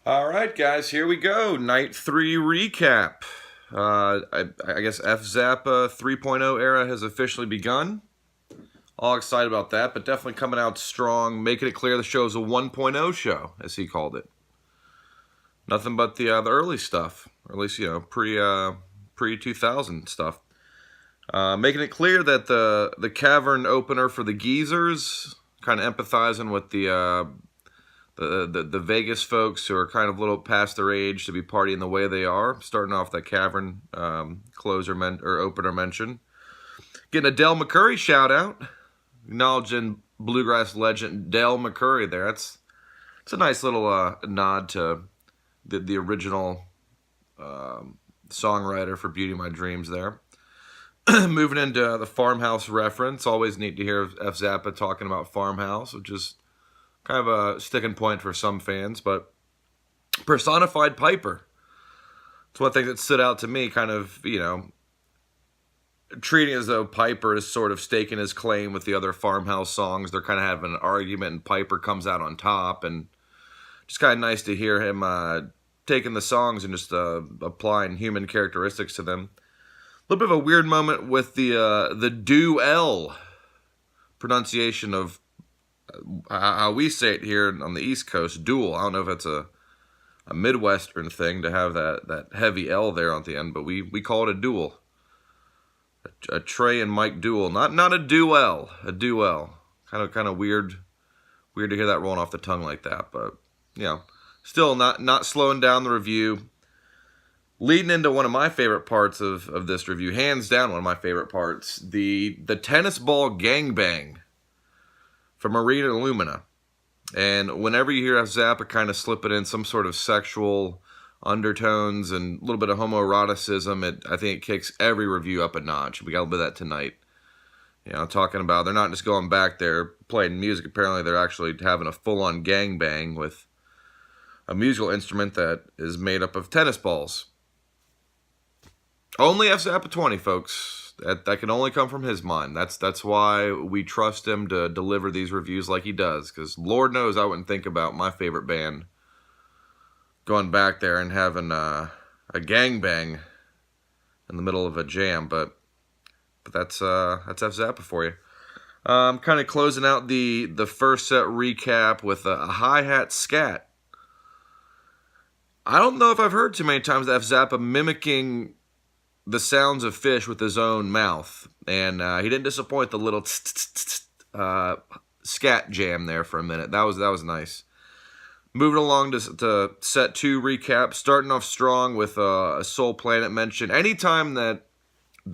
All right, guys, here we go. Night 3 recap. I guess F-Zappa 3.0 era has officially begun. All excited about that, but definitely coming out strong, making it clear the show is a 1.0 show, as he called it. Nothing but the early stuff, or at least, pre 2000 stuff. Making it clear that the cavern opener for the Geezers, kind of empathizing with the Vegas folks who are kind of a little past their age to be partying the way they are. Starting off that cavern opener mention. Getting a Del McCoury shout out, acknowledging bluegrass legend Del McCoury there. It's a nice little nod to the original songwriter for Beauty of My Dreams there. Moving into the Farmhouse reference. Always neat to hear F. Zappa talking about Farmhouse, which is kind of a sticking point for some fans, but personified Piper. It's one thing that stood out to me, kind of, treating as though Piper is sort of staking his claim with the other Farmhouse songs. They're kind of having an argument, and Piper comes out on top, and just kind of nice to hear him taking the songs and just applying human characteristics to them. A little bit of a weird moment with the do-L pronunciation of how we say it here on the East Coast, duel. I don't know if it's a Midwestern thing to have that heavy L there on the end, but we call it a duel. A Trey and Mike duel, not a duel, a duel. Kind of weird to hear that rolling off the tongue like that, but still not slowing down the review. Leading into one of my favorite parts of this review, hands down one of my favorite parts, the tennis ball gangbang from Arena Illumina. And whenever you hear F. Zappa kind of slipping in some sort of sexual undertones and a little bit of homoeroticism, I think it kicks every review up a notch. We got a little bit of that tonight. Talking about they're not just going back there playing music. Apparently they're actually having a full-on gangbang with a musical instrument that is made up of tennis balls. Only F. Zappa 20, folks. That can only come from his mind. That's why we trust him to deliver these reviews like he does. Because Lord knows I wouldn't think about my favorite band going back there and having a gangbang in the middle of a jam. But that's F. Zappa for you. Kind of closing out the first set recap with a hi-hat scat. I don't know if I've heard too many times F. Zappa mimicking the sounds of Phish with his own mouth, and he didn't disappoint the little scat jam there for a minute. That was nice. Moving along to set 2 recap, starting off strong with a Soul Planet mention. Anytime that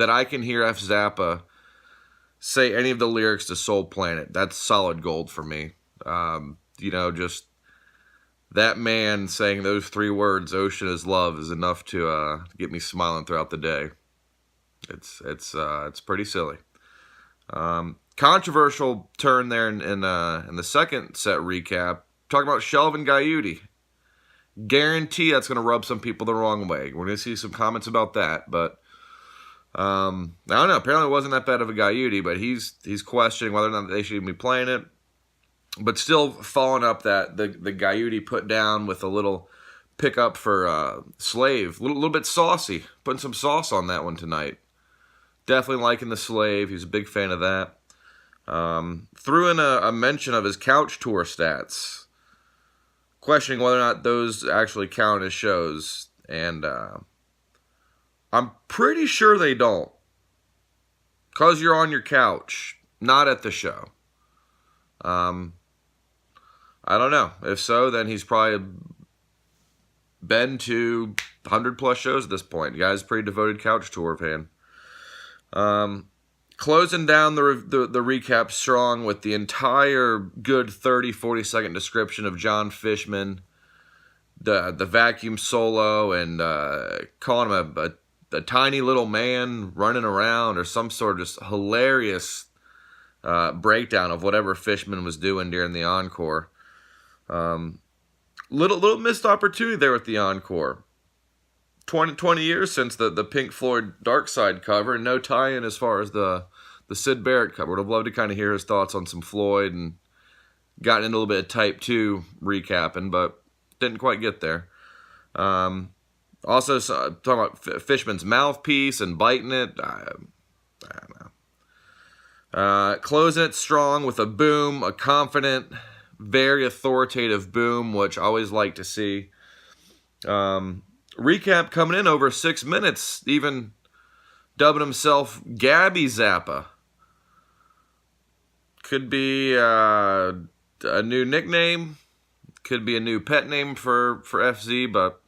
I can hear F. Zappa say any of the lyrics to Soul Planet, that's solid gold for me. Just that man saying those 3 words, "Ocean is love," is enough to get me smiling throughout the day. It's pretty silly. Controversial turn there in the second set recap. Talking about Shelvin Gaiuti. Guarantee that's going to rub some people the wrong way. We're going to see some comments about that, but I don't know. Apparently, it wasn't that bad of a Gaiuti, but he's questioning whether or not they should even be playing it. But still following up that the Gaiuti put down with a little pickup for Slave. A little bit saucy. Putting some sauce on that one tonight. Definitely liking the Slave. He's a big fan of that. Threw in a mention of his couch tour stats. Questioning whether or not those actually count as shows. And I'm pretty sure they don't. Because you're on your couch, not at the show. I don't know. If so, then he's probably been to 100+ shows at this point. The guy's a pretty devoted couch tour fan. Closing down the recap strong with the entire good 30-40 second description of John Fishman, the vacuum solo, and calling him a tiny little man running around, or some sort of just hilarious breakdown of whatever Fishman was doing during the encore. Little missed opportunity there with the encore. 20 years since the Pink Floyd Dark Side cover, and no tie-in as far as the Syd Barrett cover. Would have loved to kind of hear his thoughts on some Floyd, and gotten into a little bit of Type 2 recapping, but didn't quite get there. Also, talking about Fishman's mouthpiece and biting it. I don't know. Closing it strong with a boom, a confident, very authoritative boom, which I always like to see. Recap coming in over 6 minutes, even dubbing himself Gabby Zappa. Could be a new nickname, could be a new pet name for FZ, but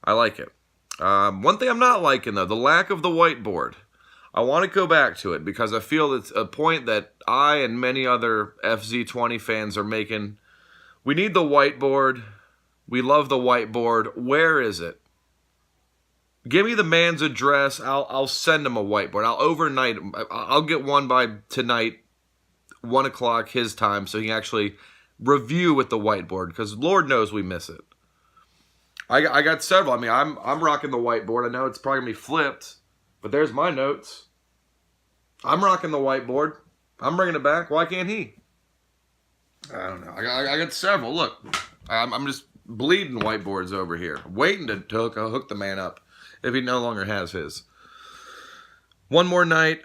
I like it. One thing I'm not liking, though, the lack of the whiteboard. I want to go back to it because I feel it's a point that I and many other FZ20 fans are making. We need the whiteboard. We love the whiteboard. Where is it? Give me the man's address. I'll send him a whiteboard. I'll overnight. I'll get one by tonight, 1 o'clock his time, so he can actually review with the whiteboard, because Lord knows we miss it. I got several. I mean, I'm rocking the whiteboard. I know it's probably gonna be flipped, but there's my notes. I'm rocking the whiteboard. I'm bringing it back. Why can't he? I don't know. I got several. Look, I'm just bleeding whiteboards over here, waiting to hook the man up if he no longer has his. One more night.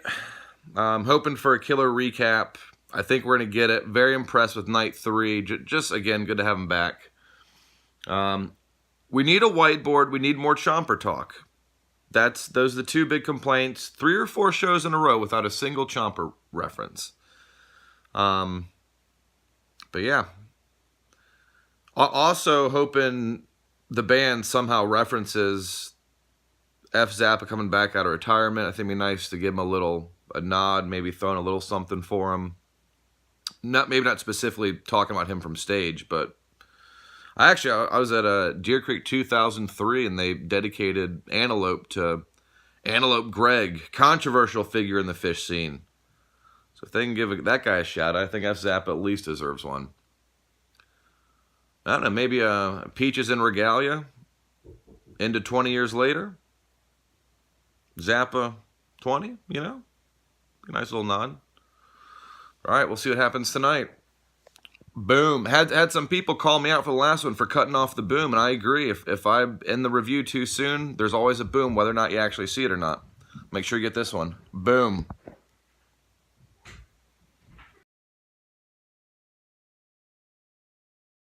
Hoping for a killer recap. I think we're going to get it. Very impressed with night 3. Just, again, good to have him back. We need a whiteboard. We need more Chomper talk. Those are the 2 big complaints. 3 or 4 shows in a row without a single Chomper reference. But yeah. Also hoping the band somehow references F. Zappa coming back out of retirement. I think it'd be nice to give him a nod, maybe throwing a little something for him. Maybe not specifically talking about him from stage, but I was at Deer Creek 2003, and they dedicated Antelope to Antelope Greg, controversial figure in the Phish scene. So if they can give that guy a shout, I think F. Zappa at least deserves one. I don't know, maybe Peaches in Regalia into 20 years later. Zappa 20, you know? A nice little nod. All right, we'll see what happens tonight. Boom. Had some people call me out for the last one for cutting off the boom, and I agree. If I end the review too soon, there's always a boom, whether or not you actually see it or not. Make sure you get this one. Boom.